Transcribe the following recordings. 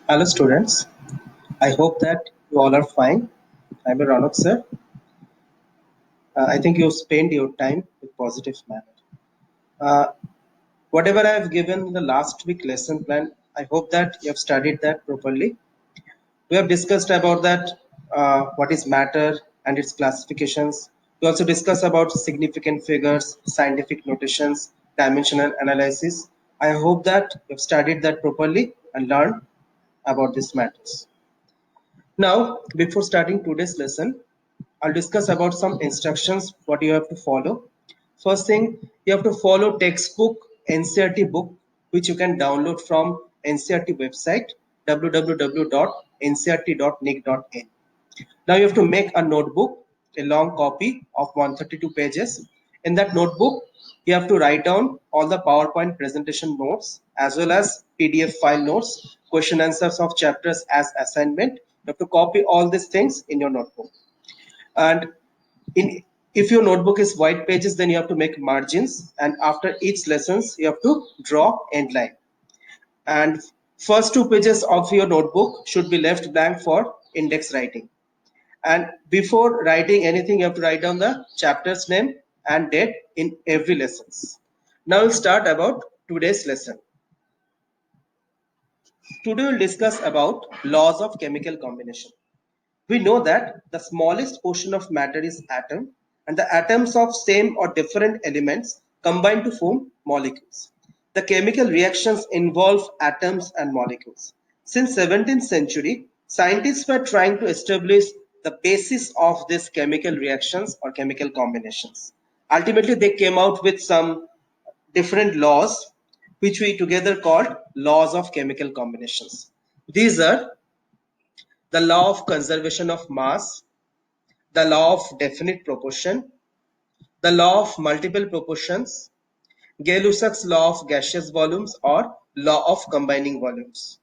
Hello students, I hope that you all are fine. I'm Ranok sir. I think you spent your time with positive manner. Uh, Whatever I have given in the last week lesson plan, I hope that you have studied that properly. We have discussed about that what is matter and its classifications. We also discussed about significant figures, scientific notations, dimensional analysis. I hope that you have studied that properly and learned about these matters. Now, before starting today's lesson, I'll discuss about some instructions what you have to follow. First thing, you have to follow textbook NCRT book which you can download from NCRT website www.ncrt.nic.in. Now you have to make a notebook, a long copy of 132 pages. In that notebook, you have to write down all the PowerPoint presentation notes as well as PDF file notes, question answers of chapters as assignment. You have to copy all these things in your notebook. And in if your notebook is white pages, then you have to make margins. And after each lessons, you have to draw end line. And first two pages of your notebook should be left blank for index writing. And before writing anything, you have to write down the chapter's name and date in every lessons. Now we'll start about today's lesson. Today we'll discuss about laws of chemical combination. We know that the smallest portion of matter is atom, and the atoms of same or different elements combine to form molecules. The chemical reactions involve atoms and molecules. Since 17th century, scientists were trying to establish the basis of these chemical reactions or chemical combinations. Ultimately, they came out with some different laws which we together called laws of chemical combinations. These are the law of conservation of mass, the law of definite proportion, the law of multiple proportions, Gay-Lussac's law of gaseous volumes or law of combining volumes.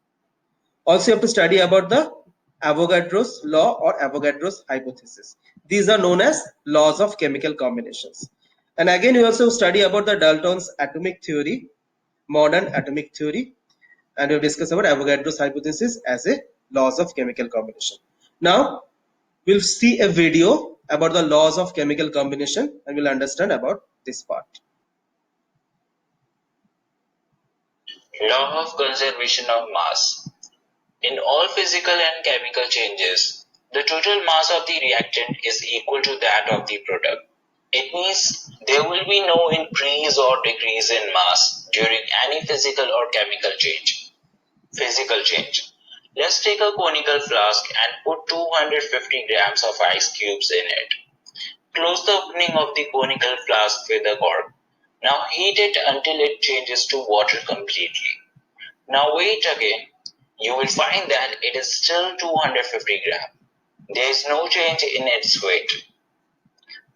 Also, you have to study about the Avogadro's law or Avogadro's hypothesis. These are known as laws of chemical combinations. And again, you also study about the Dalton's atomic theory, modern atomic theory, and we'll discuss about Avogadro's hypothesis as a laws of chemical combination. Now, we'll see a video about the laws of chemical combination and we'll understand about this part. Law of conservation of mass. In all physical and chemical changes, the total mass of the reactant is equal to that of the product. It means there will be no increase or decrease in mass during any physical or chemical change. Physical change. Let's take a conical flask and put 250 grams of ice cubes in it. Close the opening of the conical flask with a cork. Now heat it until it changes to water completely. Now wait again. You will find that it is still 250 grams. There is no change in its weight.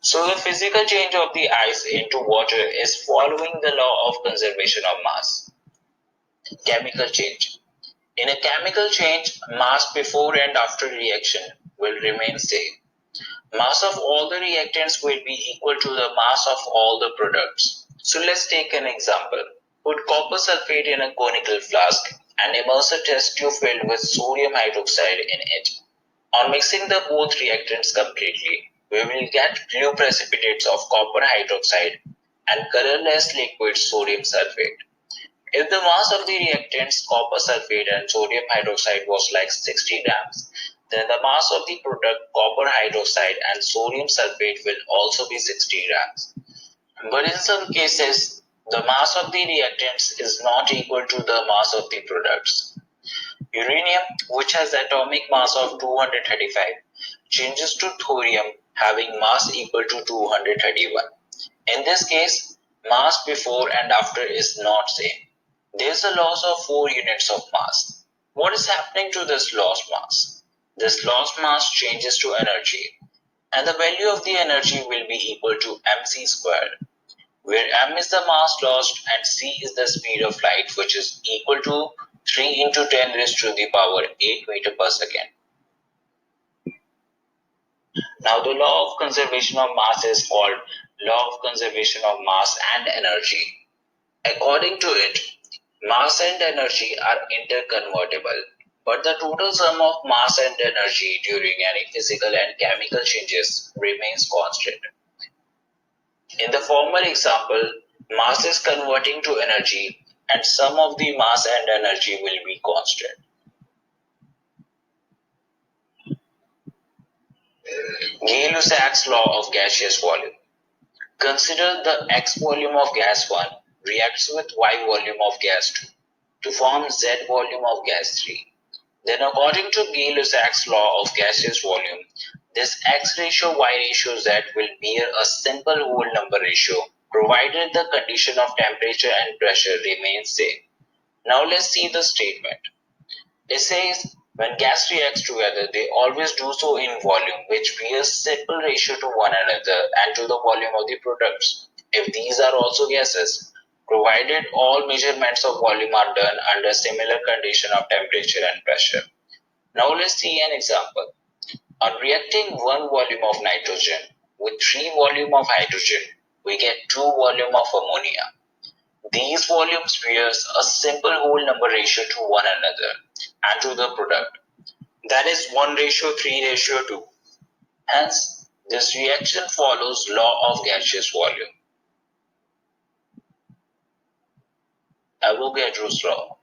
So the physical change of the ice into water is following the law of conservation of mass. Chemical change. In a chemical change, mass before and after reaction will remain same. Mass of all the reactants will be equal to the mass of all the products. So let's take an example. Put copper sulfate in a conical flask and immerse a test tube filled with sodium hydroxide in it. On mixing the both reactants completely, we will get blue precipitates of copper hydroxide and colorless liquid sodium sulfate. If the mass of the reactants copper sulfate and sodium hydroxide was like 60 grams, then the mass of the product copper hydroxide and sodium sulfate will also be 60 grams. But in some cases, the mass of the reactants is not equal to the mass of the products. Uranium, which has atomic mass of 235, changes to thorium having mass equal to 231. In this case, mass before and after is not same. There is a loss of 4 units of mass. What is happening to this lost mass? This lost mass changes to energy, and the value of the energy will be equal to mc squared, where m is the mass lost and c is the speed of light, which is equal to 3 into 10 raised to the power 8 meter per second. Now the law of conservation of mass is called law of conservation of mass and energy. According to it, mass and energy are interconvertible. but the total sum of mass and energy during any physical and chemical changes remains constant. In the former example, mass is converting to energy and sum of the mass and energy will be constant. Gay-Lussac's law of gaseous volume. Consider the X volume of gas 1 reacts with Y volume of gas 2 to form Z volume of gas 3. Then according to Gay-Lussac's law of gaseous volume, this X ratio Y ratio Z will bear a simple whole number ratio provided the condition of temperature and pressure remains same. Now let's see the statement. It says when gas reacts together, they always do so in volume, which bears simple ratio to one another and to the volume of the products. If these are also gases, provided all measurements of volume are done under similar condition of temperature and pressure. Now let's see an example. On reacting 1 volume of nitrogen with 3 volume of hydrogen, we get 2 volume of ammonia. These volumes bears a simple whole number ratio to one another and to the product. That is 1:3:2. Hence, this reaction follows law of gaseous volume. Avogadro's law.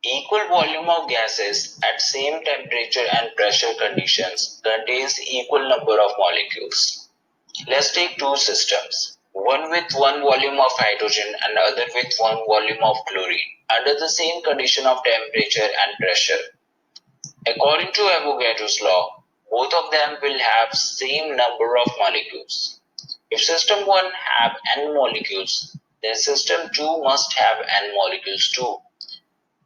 Equal volume of gases at same temperature and pressure conditions contains equal number of molecules. Let's take two systems, one with 1 volume of hydrogen and other with 1 volume of chlorine, under the same condition of temperature and pressure. According to Avogadro's law, both of them will have same number of molecules. If system 1 have n molecules, then system 2 must have n molecules too.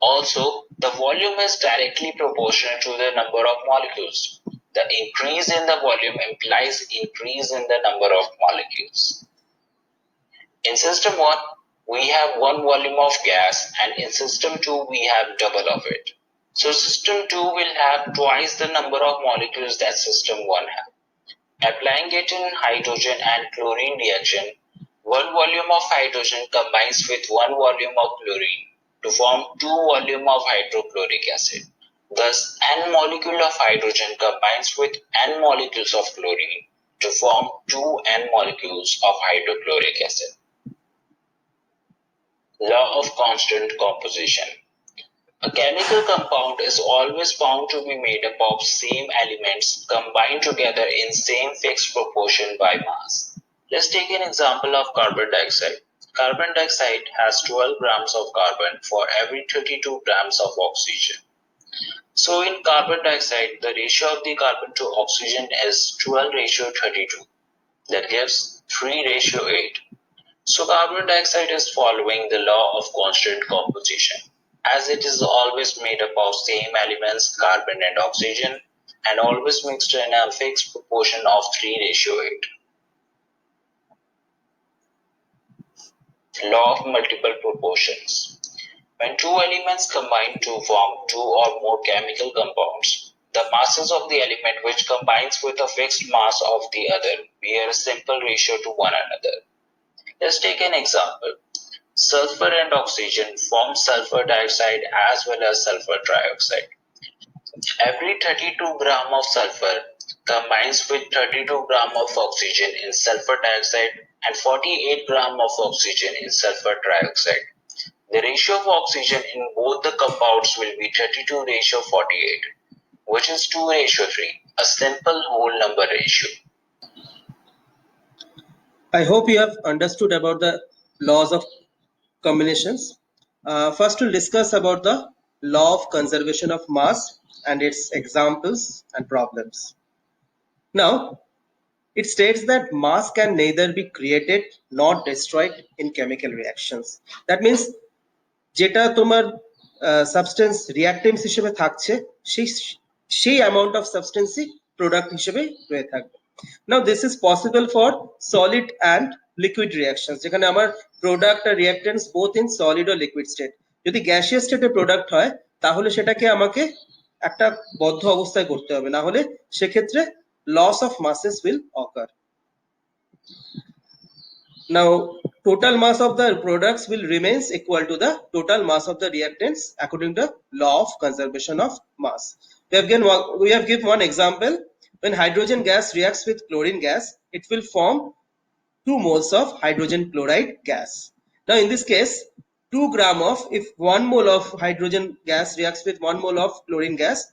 Also, the volume is directly proportional to the number of molecules. The increase in the volume implies increase in the number of molecules. In system 1, we have 1 volume of gas and in system 2 we have double of it. So system 2 will have twice the number of molecules that system 1 have. Applying it in hydrogen and chlorine reaction, 1 volume of hydrogen combines with 1 volume of chlorine to form 2 volume of hydrochloric acid. Thus, n molecule of hydrogen combines with n molecules of chlorine to form 2 n molecules of hydrochloric acid. Law of constant composition. A chemical compound is always found to be made up of same elements combined together in same fixed proportion by mass. Let's take an example of carbon dioxide. Carbon dioxide has 12 grams of carbon for every 32 grams of oxygen. So in carbon dioxide, the ratio of the carbon to oxygen is 12:32. That gives 3:8. So carbon dioxide is following the law of constant composition, as it is always made up of same elements, carbon and oxygen, and always mixed in a fixed proportion of 3:8. Law of multiple proportions. When two elements combine to form two or more chemical compounds, the masses of the element which combines with a fixed mass of the other bear a simple ratio to one another. Let's take an example. Sulfur and oxygen form sulfur dioxide as well as sulfur trioxide. Every 32 gram of sulfur combines with 32 gram of oxygen in sulfur dioxide and 48 gram of oxygen in sulfur trioxide. The ratio of oxygen in both the compounds will be 32:48, which is 2:3, a simple whole number ratio. I hope you have understood about the laws of combinations. First, we'll discuss about the law of conservation of mass and its examples and problems. Now, it states that mass can neither be created nor destroyed in chemical reactions. That means যেটা তোমার substance reactance হিসেবে থাকছে সেই amount of সাবস্টেন্সই product হিসেবে রয়ে থাকবে। Now this is possible for solid and liquid reaction, যেখানে আমার প্রোডাক্ট আর রিঅ্যাক্টেন্স বোথ ইন সলিড ও লিকুইড স্টেট। যদি গ্যাসিয়াস স্টেটে প্রোডাক্ট হয় তাহলে সেটাকে আমাকে একটা বদ্ধ অবস্থায় করতে হবে, না হলে সেক্ষেত্রে loss of masses will occur. Now, total mass of the products will remains equal to the total mass of the reactants according to the law of conservation of mass. We have given one example. When hydrogen gas reacts with chlorine gas, it will form 2 moles of hydrogen chloride gas. Now, in this case, 2 gram of, if 1 mole of hydrogen gas reacts with 1 mole of chlorine gas,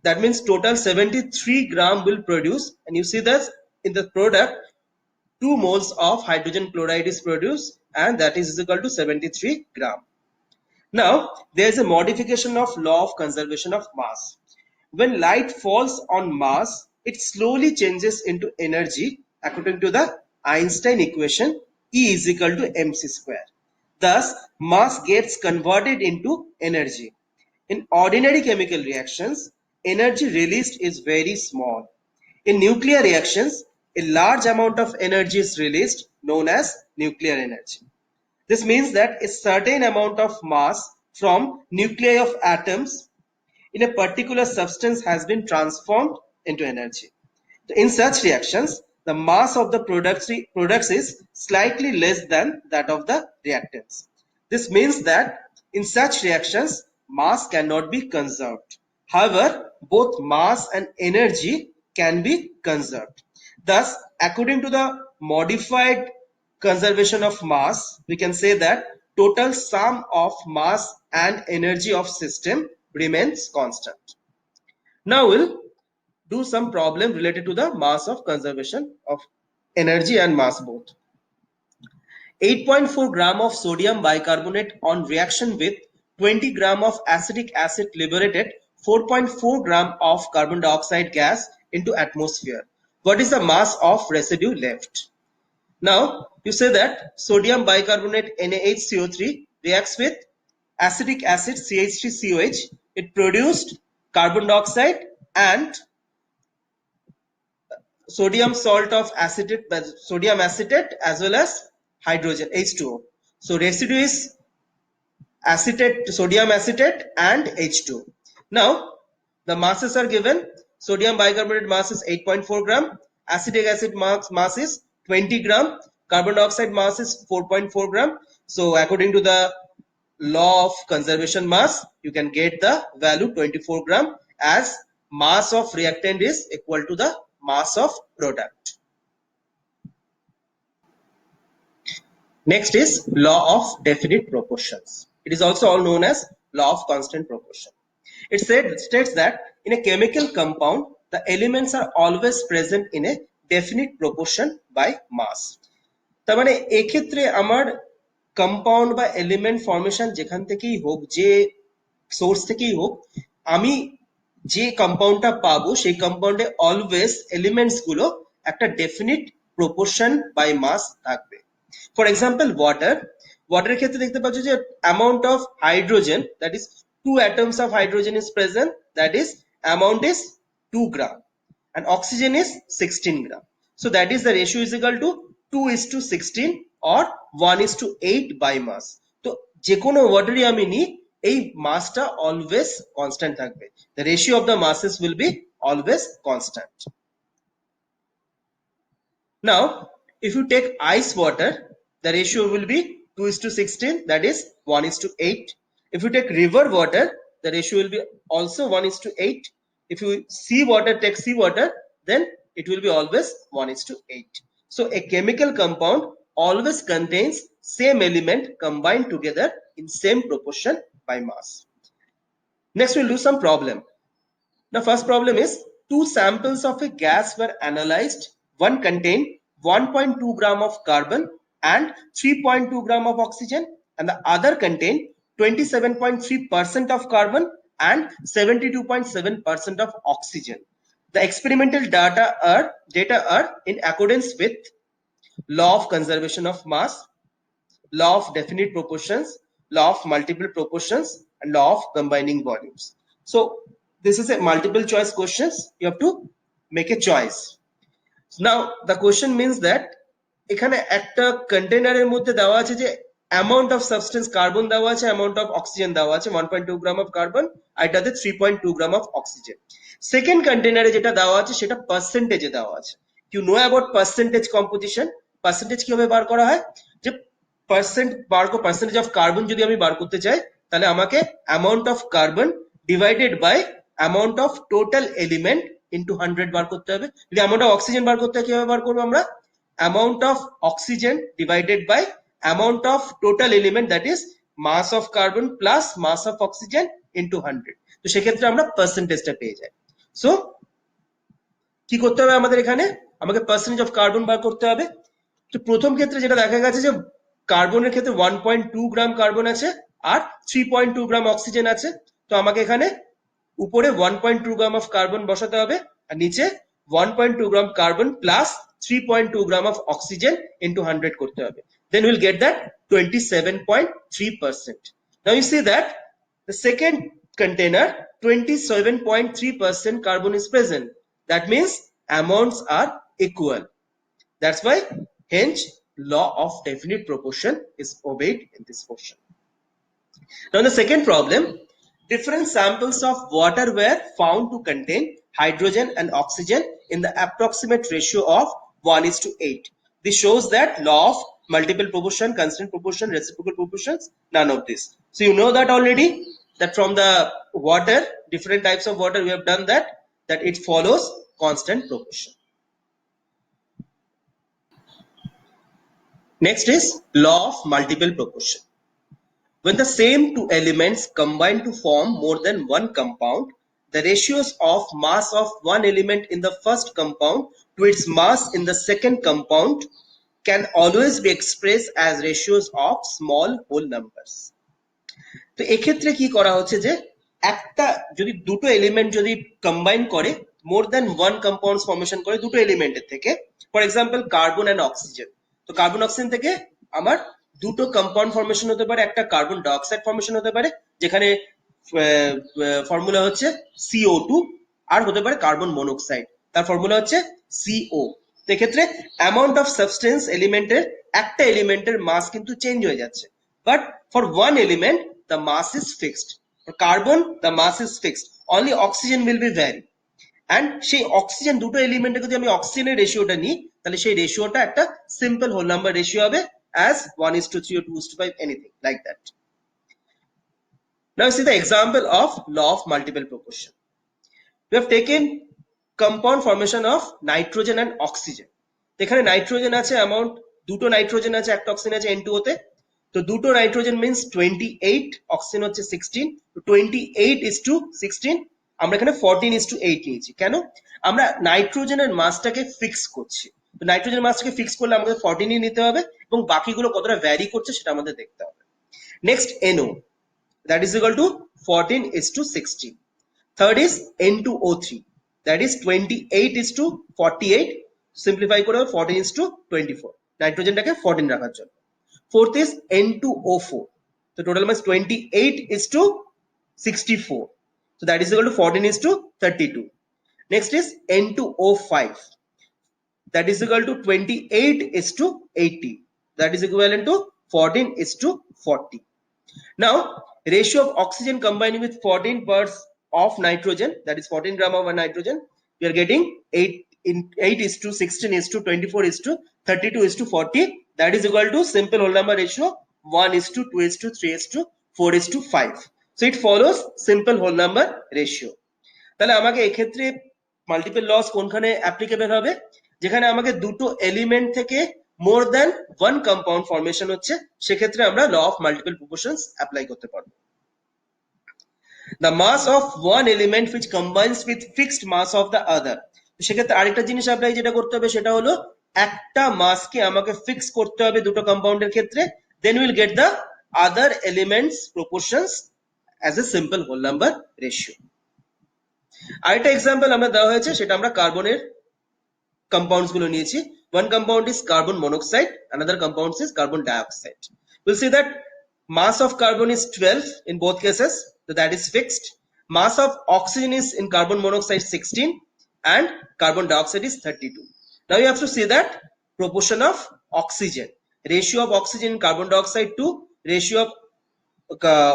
that means total 73 gram will produce, and you see that in the product 2 moles of hydrogen chloride is produced, and that is equal to 73 gram. Now, there is a modification of law of conservation of mass. When light falls on mass, it slowly changes into energy according to the Einstein equation, E is equal to mc square. Thus, mass gets converted into energy. In ordinary chemical reactions, energy released is very small. In nuclear reactions, a large amount of energy is released, known as nuclear energy. This means that a certain amount of mass from nuclei of atoms in a particular substance has been transformed into energy. In such reactions, the mass of the products is slightly less than that of the reactants. This means that in such reactions, mass cannot be conserved. However, both mass and energy can be conserved. Thus, according to the modified conservation of mass, we can say that total sum of mass and energy of system remains constant. Now we'll do some problem related to the mass of conservation of energy and mass both. 8.4 gram of sodium bicarbonate on reaction with 20 gram of acetic acid liberated 4.4 gram of carbon dioxide gas into atmosphere. What is the mass of residue left? Now, you say that sodium bicarbonate NaHCO3 reacts with acetic acid CH3COH. It produced carbon dioxide and sodium salt of acetate, sodium acetate as well as hydrogen H2O. So residue is acetate, sodium acetate and H2O. Now the masses are given. Sodium bicarbonate mass is 8.4 gram, acetic acid mass is 20 gram, carbon dioxide mass is 4.4 gram. So according to the law of conservation mass, you can get the value 24 gram as mass of reactant is equal to the mass of product. Next is law of definite proportions. It is also all known as law of constant proportion. It states that in a chemical compound, the elements are always present in a definite proportion by mass. তার মানে এক্ষেত্রে আমার compound বা element formation যেখান থেকেই হোক, যে source থেকেই হোক, আমি যে কম্পাউন্ডটা পাবো সেই কম্পাউন্ডে অলওয়েজ এলিমেন্টস গুলো একটা ডেফিনিট প্রপোর্শন বাই মাস থাকবে। ফর এক্সাম্পল ওয়াটারের ক্ষেত্রে দেখতে পাচ্ছ যে amount of hydrogen, that is 2 atoms of hydrogen is present, that is amount is 2 gram, and oxygen is 16 gram. So that is the ratio is equal to 2:16 or 1:8 by mass. তো যে কোনো ওয়াটারই আমি নিই, এই মাসটা অলওয়েজ কনস্ট্যান্ট থাকবে। The ratio of the masses will be always constant. Now, if you take ice water, the ratio will be 2:16, that is 1:8. If you take river water, the ratio will be also 1:8. If you take sea water, then it will be always 1:8. So a chemical compound always contains same element combined together in same proportion by mass. Next, we'll do some problem. The first problem is 2 samples of a gas were analyzed. One contained 1.2 gram of carbon and 3.2 gram of oxygen, and the other contained 27.3% of carbon and 72.7% of oxygen. The experimental data are in accordance with law of conservation of mass, law of definite proportions, law of multiple proportions, and law of combining volumes. So this is a multiple choice questions. You have to make a choice. Now the question means that এখানে একটা কন্টেইনারের মধ্যে দেওয়া আছে যে amount of substance carbon দেওয়া আছে, amount of oxygen দেওয়া আছে 1.2 গ্রাম অফ কার্বন, আর এটাতে 3.2 গ্রাম অফ অক্সিজেন। সেকেন্ড কন্টেইনারে যেটা দেওয়া আছে সেটা পার্সেন্টেজে দেওয়া আছে। You know about percentage composition? Percentage কিভাবে বার করা হয়, যে পার্সেন্টেজ অফ কার্বন যদি আমি বার করতে চাই, তাহলে আমাকে amount of carbon divided by amount of total element into 100 বার করতে হবে। যদি অ্যামাউন্ট অফ অক্সিজেন বার করতে হয়, কিভাবে বার করবো আমরা, amount of oxygen divided by amount of total element, that is mass of carbon plus mass of oxygen into 100। তো সেক্ষেত্রে আমরা পার্সেন্টেজটা পেয়ে যাই। সো কি করতে হবে আমাদের, এখানে আমাকে পার্সেন্টেজ অফ কার্বন বার করতে হবে। তো প্রথম ক্ষেত্রে যেটা দেখা গেছে যে কার্বনের ক্ষেত্রে 1.2 গ্রাম কার্বন আছে আর 3.2 গ্রাম অক্সিজেন আছে। তো আমাকে এখানে উপরে 1.2 গ্রাম অফ কার্বন বসাতে হবে আর নিচে 1.2 গ্রাম carbon plus 3.2 gram of oxygen into 100 করতে হবে। Then we'll get that 27.3%. Now you see that the second container 27.3% carbon is present. That means amounts are equal. That's why hence law of definite proportion is obeyed in this portion. Now in the second problem, different samples of water were found to contain hydrogen and oxygen in the approximate ratio of 1:8. This shows that law of multiple proportion, constant proportion, reciprocal proportions, none of this. So you know that already, that from the water, different types of water, we have done that it follows constant proportion. Next is law of multiple proportion. When the same two elements combine to form more than one compound, the ratios of mass of one element in the first compound to its mass in the second compound can always be expressed as ratios of small whole numbers. তো এক্ষেত্রে কি করা হচ্ছে, যে একটা যদি দুটো element যদি কম্বাইন করে, মোর দ্যান ওয়ান কম্পাউন্ড ফর্মেশন করে দুটো এলিমেন্টের থেকে, for example carbon and oxygen. তো কার্বন অক্সিজেন থেকে আমার দুটো কম্পাউন্ড ফর্মেশন হতে পারে, একটা কার্বন ডাইঅক্সাইড ফর্মেশন হতে পারে যেখানে ফর্মুলা হচ্ছে CO2, আর হতে পারে কার্বন মনোক্সাইড, তার ফর্মুলা হচ্ছে CO। তো এক্ষেত্রে অ্যামাউন্ট অফ সাবস্টেন্স এলিমেন্টের, একটা এলিমেন্টের মাস কিন্তু চেঞ্জ হয়ে যাচ্ছে, but for one element the mass is fixed. For carbon the mass is fixed, only oxygen will be vary, and সেই অক্সিজেন দুটো এলিমেন্টে যদি আমি অক্সিজেনের রেশিওটা নিই, তাহলে সেই রেশিওটা একটা সিম্পল হোল নাম্বার রেশিও হবে, as 1:3 or 2:5, anything like that. Now see the example of law of multiple proportion. We have taken compound formation of nitrogen and oxygen. এখানে নাইট্রোজেন আছে অ্যামাউন্ট, দুটো নাইট্রোজেন আছে, একটা অক্সিজেন আছে N2O তে। তো দুটো নাইট্রোজেন মিন্স 28, অক্সিজেন হচ্ছে 16। তো 28:16, আমরা এখানে 14:8 নিয়েছি। কেন? আমরা নাইট্রোজেনের মাসটাকে ফিক্স করছি। তো নাইট্রোজেনের মাসটাকে ফিক্স করলে আমাদের 14ই নিতে হবে, এবং বাকিগুলো কতটা ভ্যারি করছে সেটা আমাদের দেখতে হবে। Next NO, that is equal to 14:16. Third is N2O3, that is 28:48, simplify করে 14:24, নাইট্রোজেনটাকে 14 রাখার জন্য। Fourth is N2O4, so total mass 28:64, so that is equal to 14:32. Next is N2O5, that is equal to 28:80, that is equivalent to 14:40. Now ratio of oxygen combining with 14 parts of nitrogen, that is 14 gram of nitrogen, we are getting 8:16:24:32:40, that is equal to simple whole number ratio 1:2:3:4:5. So it follows simple whole number ratio. তাহলে আমাকে এক্ষেত্রে multiple loss কোনখানে applicable হবে, যেখানে আমাকে দুটো element থেকে more than one compound formation হচ্ছে, সেক্ষেত্রে আমরা law of multiple proportions apply করতে পারবো। The mass of one element which combines with fixed mass of the other, সেক্ষেত্রে আরেকটা জিনিস আপনাকে যেটা করতে হবে সেটা হলো একটা মাসকে আমাকে ফিক্স করতে হবে দুটো কম্পাউন্ডের ক্ষেত্রে, then we'll get the other elements proportions as a simple whole number ratio. আরেকটা এক্সাম্পল আমরা দেওয়া হয়েছে, সেটা আমরা কার্বনের compounds গুলো নিয়েছি। One compound is carbon monoxide, another compound is carbon dioxide. We'll see that mass of carbon is 12 in both cases, so that is fixed. Mass of oxygen is in carbon monoxide 16 and carbon dioxide is 32. Now you have to see that proportion of oxygen, ratio of oxygen in carbon dioxide to ratio of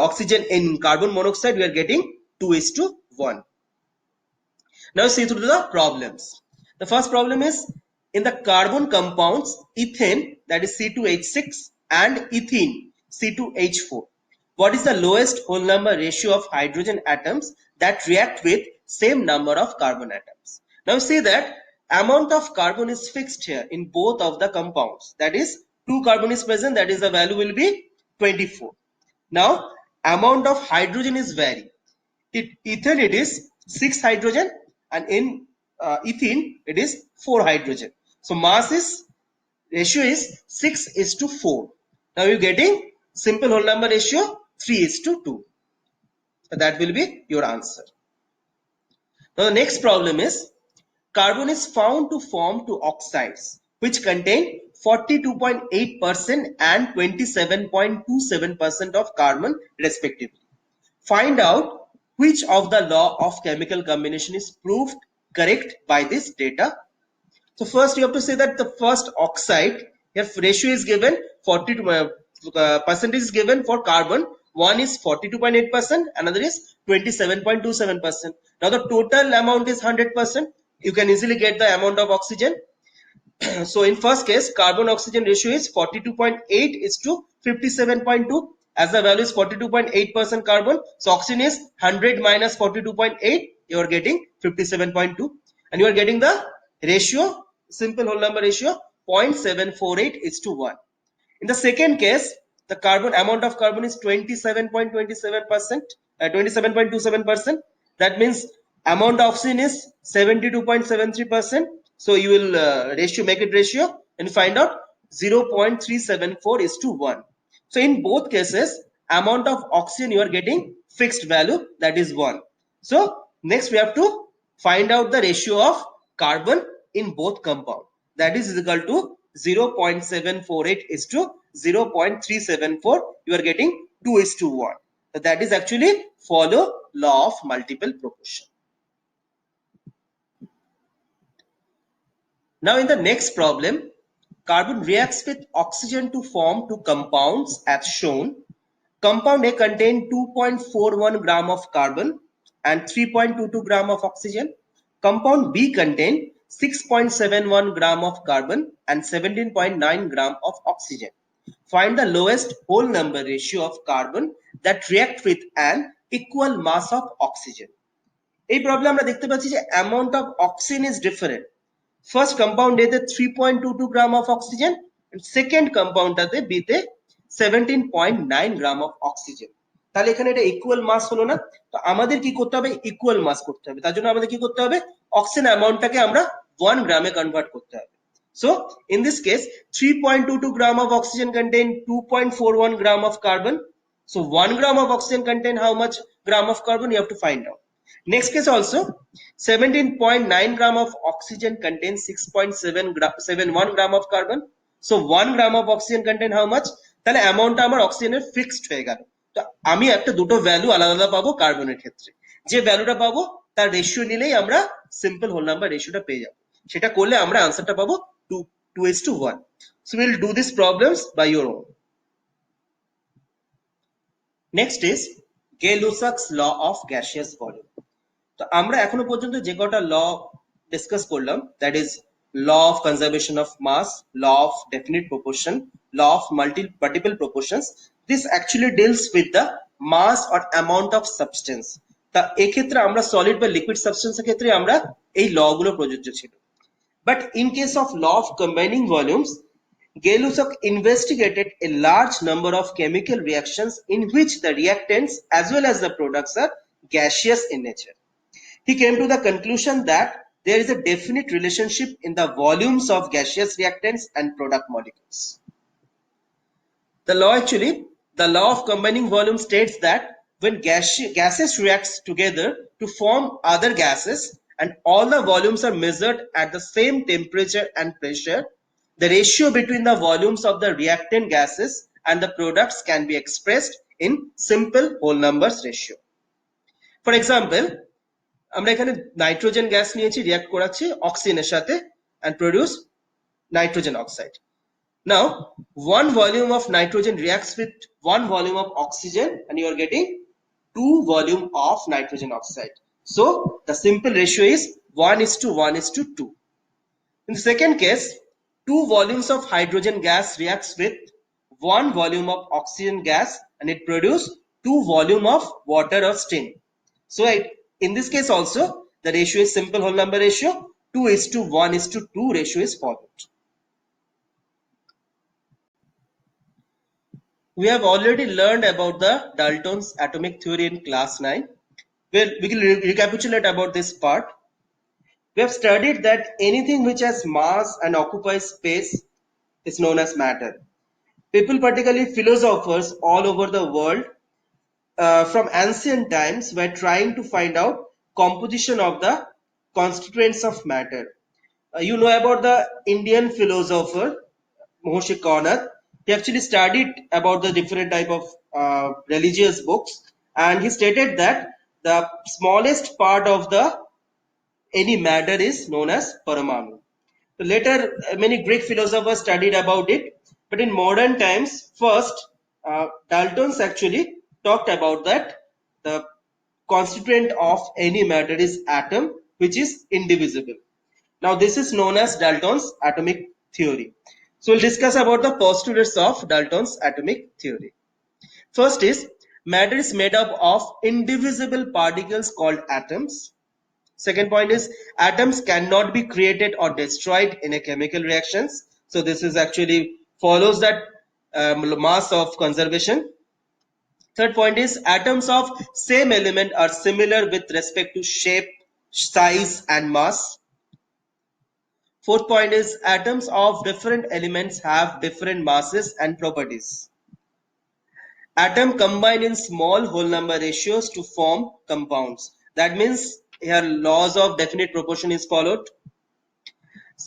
oxygen in carbon monoxide, we are getting 2:1. Now see through the problems. The first problem is In the carbon compounds, ethane, that is C2H6, and ethene, C2H4, what is the lowest whole number ratio of hydrogen atoms that react with same number of carbon atoms? Now see that amount of carbon is fixed here in both of the compounds. That is 2 carbon is present, that is the value will be 24. Now amount of hydrogen is vary. Ethane it is 6 hydrogen, and in ethene it is 4 hydrogen. So mass is ratio is 6:4. Now you're getting simple whole number ratio 3:2. So that will be your answer. Now the next problem is carbon is found to form two oxides which contain 42.8% and 27.27% of carbon respectively. Find out which of the law of chemical combination is proved correct by this data. So first you have to say that the first oxide, if ratio is given 42 percentage is given for carbon, one is 42.8%, another is 27.27%. Now the total amount is 100%. You can easily get the amount of oxygen. So in first case, carbon oxygen ratio is 42.8 is to 57.2. As the value is 42.8% carbon, so oxygen is 100 minus 42.8. You are getting 57.2, and you are getting the ratio, simple whole number ratio 0.748 is to 1. In the second case, the carbon amount of carbon is 27.27%, 27.27%. That means amount of oxygen is 72.73%. So you will ratio, make it ratio, and find out 0.374 is to 1. So in both cases, amount of oxygen you are getting fixed value, that is 1. So next we have to find out the ratio of carbon in both compound. That is equal to 0.748 is to 0.374. You are getting 2:1. So that is actually follow law of multiple proportion. Now in the next problem, carbon reacts with oxygen to form two compounds as shown. Compound A contains 2.41 gram of carbon and 3.22 gram of oxygen. Compound B contains 6.71 gram of carbon and 17.9 gram of oxygen. Find the lowest whole number ratio of carbon that react with an equal mass of oxygen. এই problem আমরা দেখতে পাচ্ছি যে amount of oxygen is different. First compound A তে 3.22 gram of oxygen and second compound টাতে B তে 17.9 gram of oxygen. তাহলে এখানে এটা ইকুয়াল মাস হলো না? তো আমাদের কি করতে হবে? ইকুয়াল মাস করতে হবে। তার জন্য আমাদের কি করতে হবে? অক্সিজেন অ্যামাউন্টটাকে আমরা 1 গ্রামে কনভার্ট করতে হবে। So in this case 3.22 gram of oxygen contain 2.41 gram of carbon. So 1 gram of oxygen contain how much gram of carbon? You have to find out. Next case also 17.9 gram of oxygen contains 6.71 gram of carbon. So 1 gram of oxygen contain how much? তাহলে অ্যামাউন্টটা আমার অক্সিজেনের fixed হয়ে গেল। তো আমি একটা দুটো ভ্যালু আলাদা আলাদা পাবো কার্বনের ক্ষেত্রে। যে ভ্যালুটা পাবো তার রেশিও নিলেই আমরা সিম্পল হোল নাম্বার রেশিওটা পেয়ে যাব। সেটা করলে আমরা আনসারটা পাবো 2:1. So we'll do these problems by your own. Next is Gay-Lussac's law of gaseous volume. তো আমরা এখনো পর্যন্ত যে কটা ল ডিসকাস করলাম, that is law of conservation of mass, law of definite proportion, law of multiple proportions, this actually deals with the mass or amount of substance. তা এক্ষেত্রে আমরা সলিড বা লিকুইড সাবস্টেন্সের ক্ষেত্রে আমরা এই ল গুলো প্রযোজ্য ছিল। But in case of law of combining volumes, Gay-Lussac investigated a large number of chemical reactions in which the reactants as well as the products are gaseous in nature. He came to the conclusion that there is a definite relationship in the volumes of gaseous reactants and product molecules. The law of combining volume states that when gases react together to form other gases and all the volumes are measured at the same temperature and pressure, the ratio between the volumes of the reactant gases and the products can be expressed in simple whole numbers ratio. For example, আমরা এখানে nitrogen gas নিয়েছি, react করাচ্ছি অক্সিজেনের সাথে and produce nitrogen oxide. Now, 1 volume of nitrogen reacts with 1 volume of oxygen and you are getting 2 volume of nitrogen oxide. So, the simple ratio is 1:1:2. In the second case, two volumes of hydrogen gas reacts with one volume of oxygen gas and it produces two volume of water or steam. So in this case also, the ratio is simple whole number ratio. 2:1:2 ratio is followed. We have already learned about the Dalton's atomic theory in class 9. Well, we can recapitulate about this part. We have studied that anything which has mass and occupies space is known as matter. People, particularly philosophers all over the world, from ancient times, were trying to find out composition of the constituents of matter. You know about the Indian philosopher Mahorshi Karnak. He actually studied about the different type of religious books, and he stated that the smallest part of the any matter is known as Paramanu. So later, many Greek philosophers studied about it, but in modern times, first Dalton's actually talked about that the constituent of any matter is atom, which is indivisible. Now, this is known as Dalton's atomic theory. So, we'll discuss about the postulates of Dalton's atomic theory. First is matter is made up of indivisible particles called atoms. Second point is atoms cannot be created or destroyed in a chemical reactions. So this is actually follows that mass of conservation. Third point is atoms of same element are similar with respect to shape, size and mass. Fourth point is atoms of different elements have different masses and properties. Atom combine in small whole number ratios to form compounds. That means here laws of definite proportion is followed.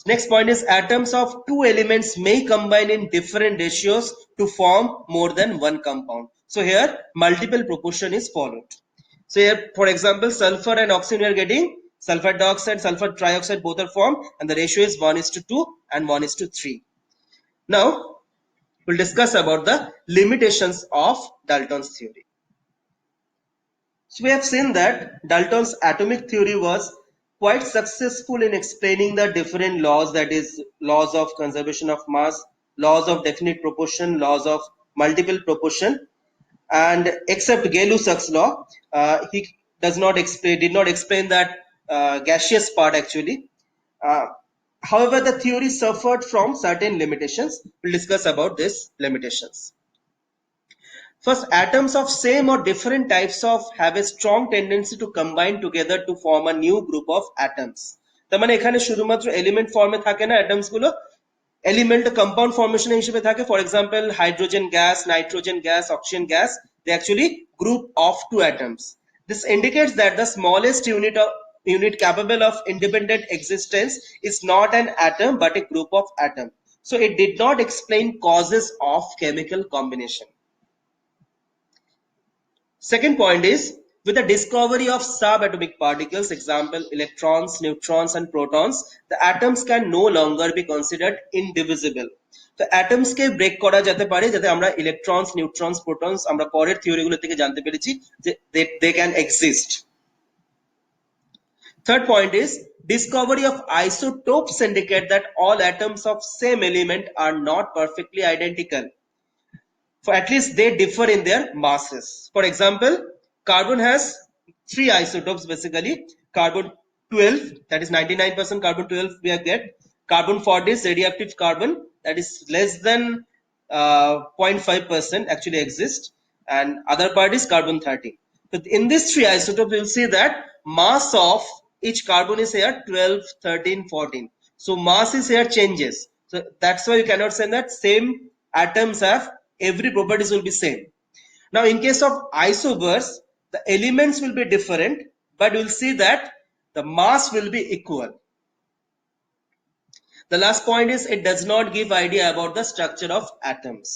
Next point is atoms of two elements may combine in different ratios to form more than one compound. So here multiple proportion is followed. So here for example sulfur and oxygen we are getting sulfur dioxide, sulfur trioxide both are formed and the ratio is 1:2 and 1:3. Now we'll discuss about the limitations of Dalton's theory. So we have seen that Dalton's atomic theory was quite successful in explaining the different laws, that is laws of conservation of mass, laws of definite proportion, laws of multiple proportion, and except Gay-Lussac's law, he did not explain that gaseous part actually. Uh, However, the theory suffered from certain limitations. We'll discuss about these limitations. First, atoms of same or different types of have a strong tendency to combine together to form a new group of atoms. তার মানে এখানে শুধুমাত্র element ফর্মে থাকে না atoms গুলো, element compound formation হিসেবে থাকে। For example hydrogen gas, nitrogen gas, oxygen gas, they actually group of two atoms. This indicates that the smallest unit capable of independent existence is not an atom but a group of atoms. So it did not explain causes of chemical combination. Second point is with the discovery of subatomic particles, example electrons, neutrons and protons, the atoms can no longer be considered indivisible. তো atoms কে break করা যেতে পারে যাতে আমরা electrons, neutrons, protons আমরা পরের theory গুলো থেকে জানতে পেরেছি যে they can exist. Third point is discovery of isotopes indicate that all atoms of same element are not perfectly identical. For at least they differ in their masses. For example, carbon has three isotopes basically. Carbon 12, that is 99% carbon 12 we get. Carbon 40 is radioactive carbon, that is less than 0.5% actually exists, and other part is carbon 30. So in these three isotopes, you will see that mass of each carbon is here 12, 13, 14. So mass is here changes. So that's why you cannot say that same atoms have every properties will be same. Now in case of isobars, the elements will be different, but you'll see that the mass will be equal. The last point is it does not give idea about the structure of atoms.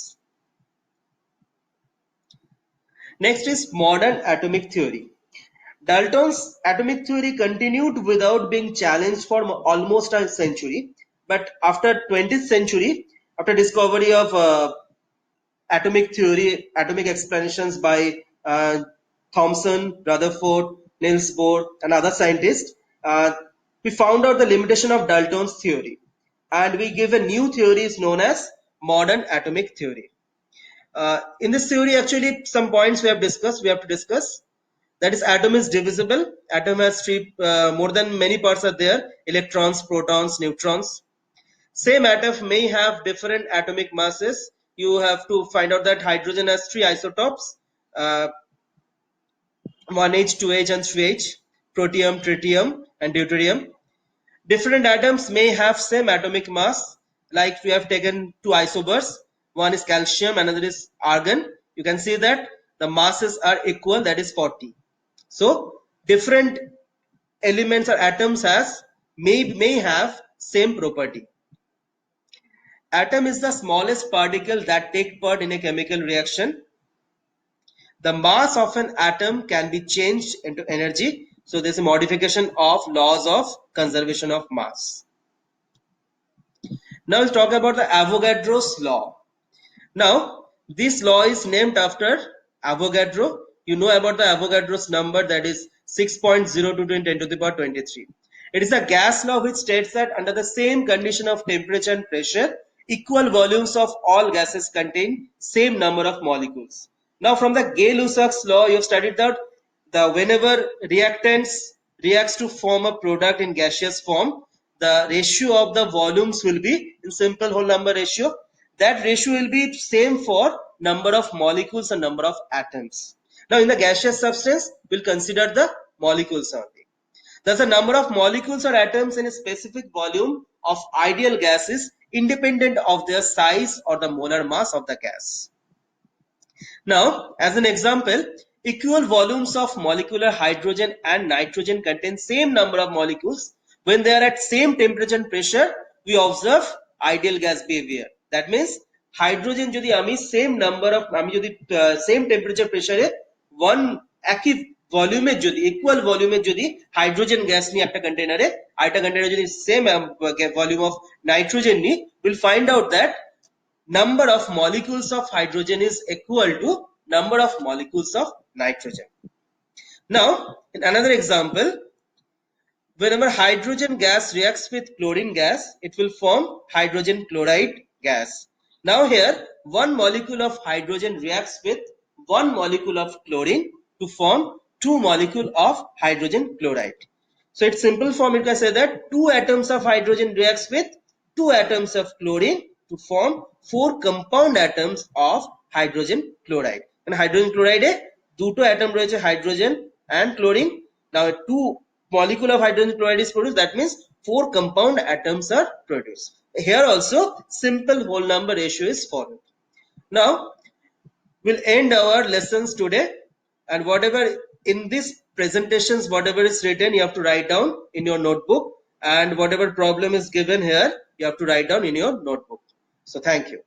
Next is modern atomic theory. Dalton's atomic theory continued without being challenged for almost a century, but after 20th century, after discovery of atomic theory, atomic explanations by Thomson, Rutherford, Niels Bohr and other scientists, we found out the limitation of Dalton's theory. and we give a new theory is known as modern atomic theory. In this theory, actually, some points we have to discuss. That is, atom is divisible. Atom has more than many parts are there: electrons, protons, neutrons. Same atom may have different atomic masses. You have to find out that hydrogen has three isotopes: uh, 1H, 2H, and 3H. Protium, tritium, and deuterium. Different atoms may have same atomic mass, like we have taken two isobars. One is calcium, another is argon. You can see that the masses are equal, that is 40. So different elements or atoms may have same property. Atom is the smallest particle that take part in a chemical reaction. The mass of an atom can be changed into energy. So there's a modification of laws of conservation of mass. Now we'll talk about the Avogadro's law. Now this law is named after Avogadro. You know about the Avogadro's number, that is 6.02 in 10 to the power 23. It is a gas law which states that under the same condition of temperature and pressure, equal volumes of all gases contain same number of molecules. Now from the Gay-Lussac's law, you have studied that whenever reactants reacts to form a product in gaseous form, the ratio of the volumes will be in simple whole number ratio. That ratio will be same for number of molecules and number of atoms. Now in the gaseous substance, we'll consider the molecules only. Thus the number of molecules or atoms in a specific volume of ideal gas is independent of their size or the molar mass of the gas. Now, as an example, equal volumes of molecular hydrogen and nitrogen contain same number of molecules. When they are at same temperature and pressure, we observe ideal gas behavior. That means hydrogen যদি আমি same number of same temperature pressure one একই ভলিউমের যদি equal ভলিউমের যদি hydrogen gas নিয়ে একটা কন্টেইনারে আরেকটা কন্টেইনারে যদি সেম ভলিউম অফ নাইট্রোজেন নিই, we'll find out that number of molecules of hydrogen is equal to number of molecules of nitrogen. Now, in another example, whenever hydrogen gas reacts with chlorine gas, it will form hydrogen chloride gas. Now here, one molecule of hydrogen reacts with one molecule of chlorine to form two molecule of hydrogen chloride. So it's simple form, you can say that two atoms of hydrogen reacts with two atoms of chlorine to form four compound atoms of hydrogen chloride. And hydrogen chloride দুটো atom রয়েছে hydrogen and chlorine. Now two molecule of hydrogen chloride is produced. That means four compound atoms are produced. Here also simple whole number ratio is followed. Now we'll end our lessons today, and whatever in this presentations, whatever is written, you have to write down in your notebook, and whatever problem is given here, you have to write down in your notebook. So thank you.